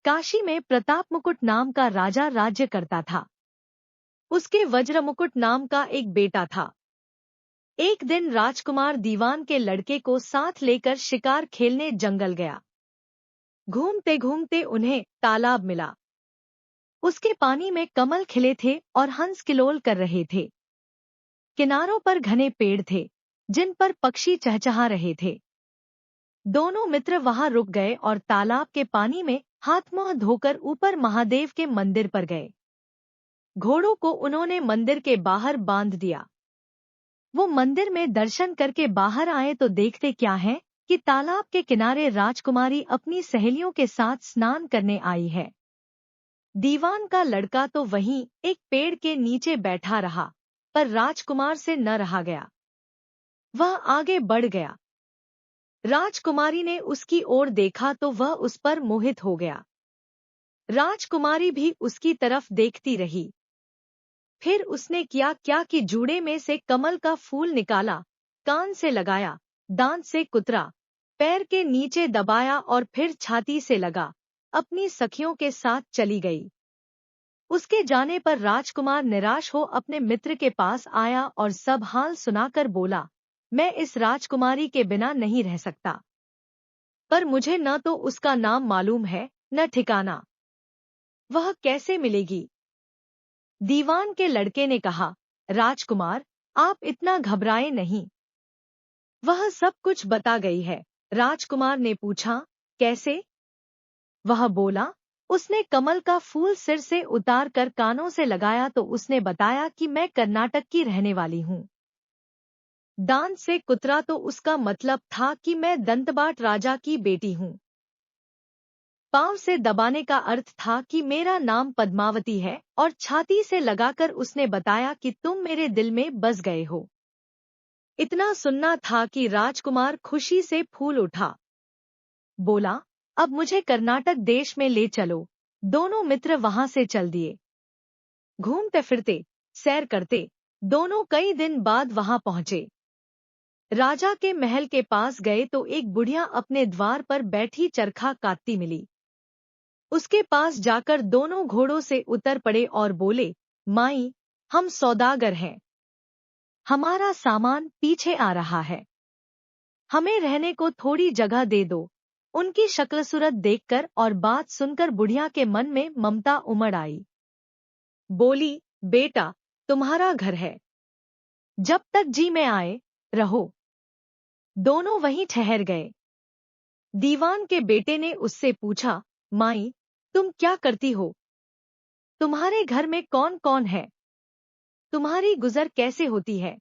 काशी में प्रताप मुकुट नाम का राजा राज्य करता था। उसके वज्र मुकुट नाम का एक बेटा था। एक दिन राजकुमार दीवान के लड़के को साथ लेकर शिकार खेलने जंगल गया। घूमते घूमते उन्हें तालाब मिला। उसके पानी में कमल खिले थे और हंस किलोल कर रहे थे। किनारों पर घने पेड़ थे, जिन पर पक्षी चहचहा रहे थे। दोनों मित्र वहां रुक गए और तालाब के पानी में हाथ मुंह धोकर ऊपर महादेव के मंदिर पर गए। घोड़ों को उन्होंने मंदिर के बाहर बांध दिया। वो मंदिर में दर्शन करके बाहर आए तो देखते क्या है कि तालाब के किनारे राजकुमारी अपनी सहेलियों के साथ स्नान करने आई है। दीवान का लड़का तो वहीं एक पेड़ के नीचे बैठा रहा, पर राजकुमार से न रहा गया। वह आगे बढ़ गया। राजकुमारी ने उसकी ओर देखा तो वह उस पर मोहित हो गया। राजकुमारी भी उसकी तरफ देखती रही। फिर उसने किया क्या कि जूड़े में से कमल का फूल निकाला, कान से लगाया, दांत से कुतरा, पैर के नीचे दबाया और फिर छाती से लगा, अपनी सखियों के साथ चली गई। उसके जाने पर राजकुमार निराश हो अपने मित्र के पास आया और सब हाल सुनाकर बोला, मैं इस राजकुमारी के बिना नहीं रह सकता, पर मुझे न तो उसका नाम मालूम है न ठिकाना। वह कैसे मिलेगी? दीवान के लड़के ने कहा, राजकुमार, आप इतना घबराए नहीं, वह सब कुछ बता गई है। राजकुमार ने पूछा, कैसे? वह बोला, उसने कमल का फूल सिर से उतार कर कानों से लगाया तो उसने बताया कि मैं कर्नाटक की रहने वाली हूँ। दांत से कुतरा तो उसका मतलब था कि मैं दंतबाट राजा की बेटी हूँ। पांव से दबाने का अर्थ था कि मेरा नाम पद्मावती है, और छाती से लगाकर उसने बताया कि तुम मेरे दिल में बस गए हो। इतना सुनना था कि राजकुमार खुशी से फूल उठा। बोला, अब मुझे कर्नाटक देश में ले चलो। दोनों मित्र वहां से चल दिए। घूमते फिरते, सैर करते, दोनों कई दिन बाद वहां पहुंचे। राजा के महल के पास गए तो एक बुढ़िया अपने द्वार पर बैठी चरखा काटती मिली। उसके पास जाकर दोनों घोड़ों से उतर पड़े और बोले, माई, हम सौदागर हैं। हमारा सामान पीछे आ रहा है। हमें रहने को थोड़ी जगह दे दो। उनकी शक्ल सूरत देखकर और बात सुनकर बुढ़िया के मन में ममता उमड़ आई। बोली, बेटा, तुम्हारा घर है, जब तक जी में आए रहो। दोनों वहीं ठहर गए। दीवान के बेटे ने उससे पूछा, माई, तुम क्या करती हो? तुम्हारे घर में कौन कौन है? तुम्हारी गुजर कैसे होती है?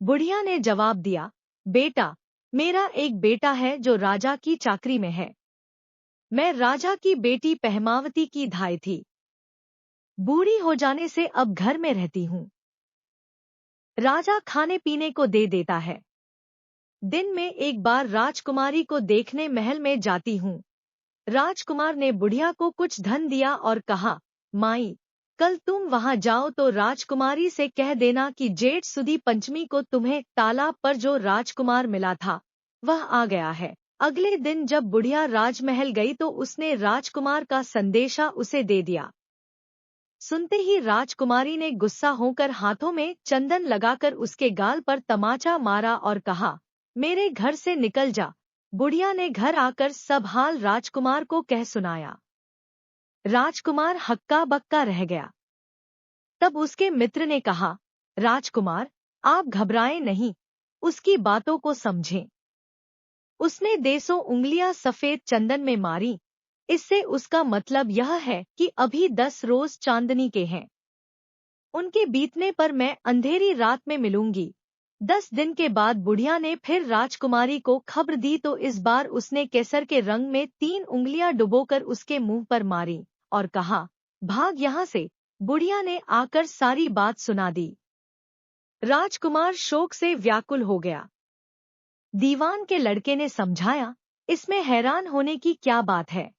बुढ़िया ने जवाब दिया, बेटा, मेरा एक बेटा है जो राजा की चाकरी में है। मैं राजा की बेटी पहमावती की धाई थी। बूढ़ी हो जाने से अब घर में रहती हूँ। राजा खाने पीने को दे देता है। दिन में एक बार राजकुमारी को देखने महल में जाती हूँ। राजकुमार ने बुढ़िया को कुछ धन दिया और कहा, माई, कल तुम वहां जाओ तो राजकुमारी से कह देना कि जेठ सुदी पंचमी को तुम्हें तालाब पर जो राजकुमार मिला था वह आ गया है। अगले दिन जब बुढ़िया राजमहल गई तो उसने राजकुमार का संदेशा उसे दे दिया। सुनते ही राजकुमारी ने गुस्सा होकर हाथों में चंदन लगाकर उसके गाल पर तमाचा मारा और कहा, मेरे घर से निकल जा। बुढ़िया ने घर आकर सब हाल राजकुमार को कह सुनाया। राजकुमार हक्का बक्का रह गया। तब उसके मित्र ने कहा, राजकुमार, आप घबराएं नहीं, उसकी बातों को समझें। उसने देसों उंगलियां सफेद चंदन में मारी, इससे उसका मतलब यह है कि अभी 10 रोज चांदनी के हैं। उनके बीतने पर मैं अंधेरी रात में मिलूंगी। 10 दिन के बाद बुढ़िया ने फिर राजकुमारी को खबर दी तो इस बार उसने केसर के रंग में 3 उंगलियां डुबोकर उसके मुंह पर मारी और कहा, भाग यहाँ से। बुढ़िया ने आकर सारी बात सुना दी। राजकुमार शोक से व्याकुल हो गया। दीवान के लड़के ने समझाया, इसमें हैरान होने की क्या बात है?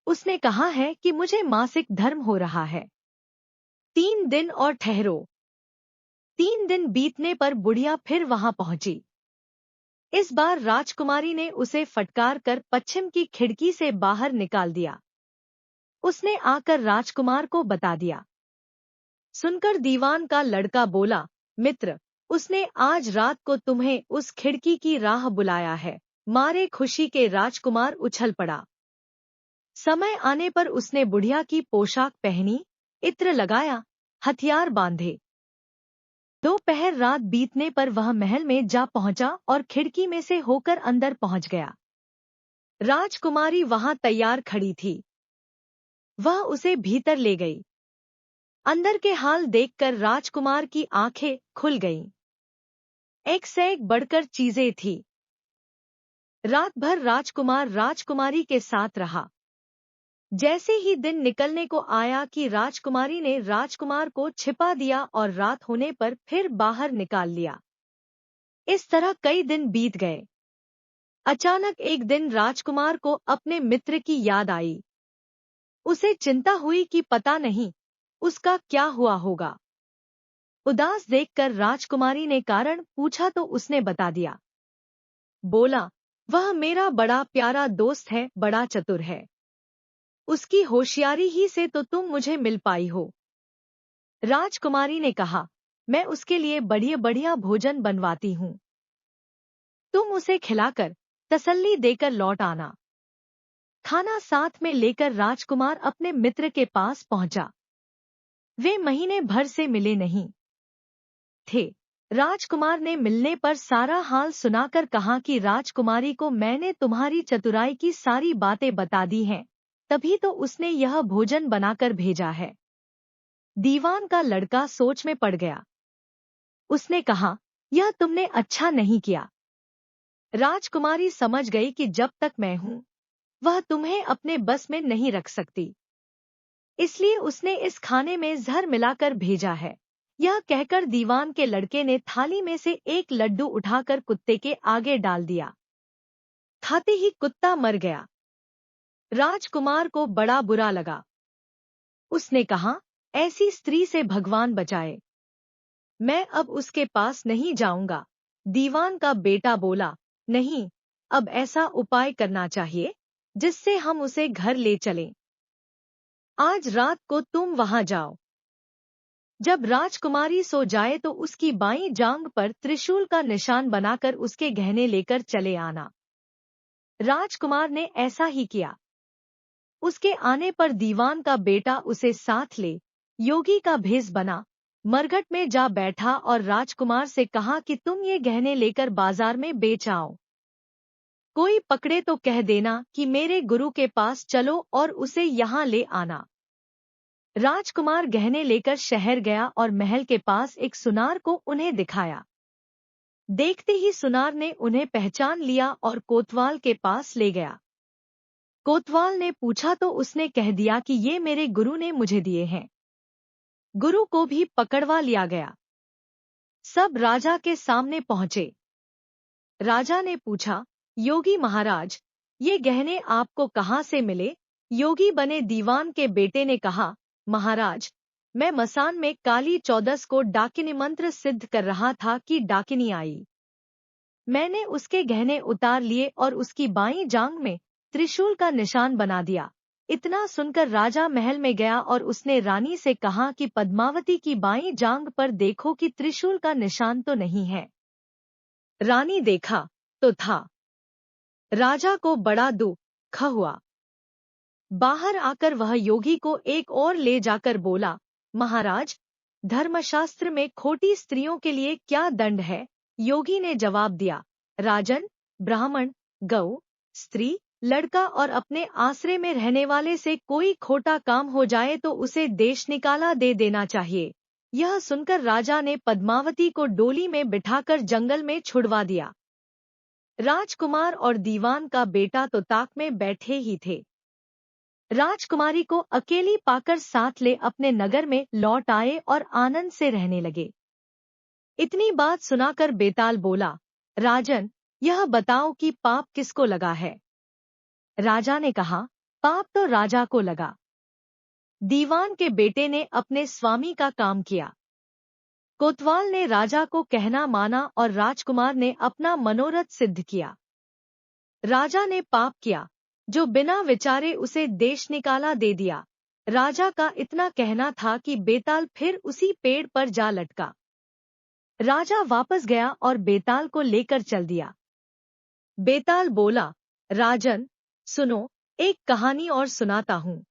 उसने कहा है कि मुझे मासिक धर्म हो रहा है। 3 दिन और ठहरो। 3 दिन बीतने पर बुढ़िया फिर वहां पहुंची। इस बार राजकुमारी ने उसे फटकार कर पश्चिम की खिड़की से बाहर निकाल दिया। उसने आकर राजकुमार को बता दिया। सुनकर दीवान का लड़का बोला, मित्र, उसने आज रात को तुम्हें उस खिड़की की राह बुलाया है। मारे खुशी के राजकुमार उछल पड़ा। समय आने पर उसने बुढ़िया की पोशाक पहनी, इत्र लगाया, हथियार बांधे। दोपहर रात बीतने पर वह महल में जा पहुंचा और खिड़की में से होकर अंदर पहुंच गया। राजकुमारी वहां तैयार खड़ी थी। वह उसे भीतर ले गई। अंदर के हाल देखकर राजकुमार की आंखें खुल गईं। एक से एक बढ़कर चीजें थी। रात भर राजकुमार राजकुमारी के साथ रहा। जैसे ही दिन निकलने को आया कि राजकुमारी ने राजकुमार को छिपा दिया और रात होने पर फिर बाहर निकाल लिया। इस तरह कई दिन बीत गए। अचानक एक दिन राजकुमार को अपने मित्र की याद आई। उसे चिंता हुई कि पता नहीं उसका क्या हुआ होगा। उदास देखकर राजकुमारी ने कारण पूछा तो उसने बता दिया। बोला, वह मेरा बड़ा प्यारा दोस्त है, बड़ा चतुर है। उसकी होशियारी ही से तो तुम मुझे मिल पाई हो। राजकुमारी ने कहा, मैं उसके लिए बढ़िया बढ़िया भोजन बनवाती हूँ। तुम उसे खिलाकर तसल्ली देकर लौट आना। खाना साथ में लेकर राजकुमार अपने मित्र के पास पहुंचा। वे महीने भर से मिले नहीं थे। राजकुमार ने मिलने पर सारा हाल सुनाकर कहा कि राजकुमारी को मैंने तुम्हारी चतुराई की सारी बातें बता दी हैं, तभी तो उसने यह भोजन बनाकर भेजा है। दीवान का लड़का सोच में पड़ गया। उसने कहा, यह तुमने अच्छा नहीं किया। राजकुमारी समझ गई कि जब तक मैं हूं, वह तुम्हें अपने बस में नहीं रख सकती। इसलिए उसने इस खाने में जहर मिलाकर भेजा है। यह कहकर दीवान के लड़के ने थाली में से एक लड्डू उठाकर कुत्ते के आगे डाल दिया। खाते ही कुत्ता मर गया। राजकुमार को बड़ा बुरा लगा। उसने कहा, ऐसी स्त्री से भगवान बचाए। मैं अब उसके पास नहीं जाऊंगा। दीवान का बेटा बोला, नहीं, अब ऐसा उपाय करना चाहिए जिससे हम उसे घर ले चलें। आज रात को तुम वहां जाओ। जब राजकुमारी सो जाए तो उसकी बाईं जांघ पर त्रिशूल का निशान बनाकर उसके गहने लेकर चले आना। राजकुमार ने ऐसा ही किया। उसके आने पर दीवान का बेटा उसे साथ ले योगी का भेष बना, मरघट में जा बैठा और राजकुमार से कहा कि तुम ये गहने लेकर बाजार में बेच आओ। कोई पकड़े तो कह देना कि मेरे गुरु के पास चलो और उसे यहाँ ले आना। राजकुमार गहने लेकर शहर गया और महल के पास एक सुनार को उन्हें दिखाया। देखते ही सुनार ने उन्हें पहचान लिया और कोतवाल के पास ले गया। कोतवाल ने पूछा तो उसने कह दिया कि ये मेरे गुरु ने मुझे दिए हैं। गुरु को भी पकड़वा लिया गया। सब राजा के सामने पहुंचे। राजा ने पूछा, योगी महाराज, ये गहने आपको कहाँ से मिले? योगी बने दीवान के बेटे ने कहा, महाराज, मैं मसान में काली चौदस को डाकिनी मंत्र सिद्ध कर रहा था कि डाकिनी आई। मैंने उसके गहने उतार लिए और उसकी बाईं जांघ में त्रिशूल का निशान बना दिया। इतना सुनकर राजा महल में गया और उसने रानी से कहा कि पद्मावती की बाईं जांघ पर देखो कि त्रिशूल का निशान तो नहीं है। रानी देखा तो था। राजा को बड़ा दुख हुआ। बाहर आकर वह योगी को एक और ले जाकर बोला, महाराज, धर्मशास्त्र में खोटी स्त्रियों के लिए क्या दंड है? योगी ने जवाब दिया, राजन, ब्राह्मण, गौ, स्त्री, लड़का और अपने आश्रय में रहने वाले से कोई खोटा काम हो जाए तो उसे देश निकाला दे देना चाहिए। यह सुनकर राजा ने पद्मावती को डोली में बिठाकर जंगल में छुड़वा दिया। राजकुमार और दीवान का बेटा तो ताक में बैठे ही थे। राजकुमारी को अकेली पाकर साथ ले अपने नगर में लौट आए और आनंद से रहने लगे। इतनी बात सुनाकर बेताल बोला, राजन, यह बताओ कि पाप किसको लगा है? राजा ने कहा, पाप तो राजा को लगा। दीवान के बेटे ने अपने स्वामी का काम किया। कोतवाल ने राजा को कहना माना और राजकुमार ने अपना मनोरथ सिद्ध किया। राजा ने पाप किया, जो बिना विचारे उसे देश निकाला दे दिया। राजा का इतना कहना था कि बेताल फिर उसी पेड़ पर जा लटका। राजा वापस गया और बेताल को लेकर चल दिया। बेताल बोला, राजन, सुनो, एक कहानी और सुनाता हूँ।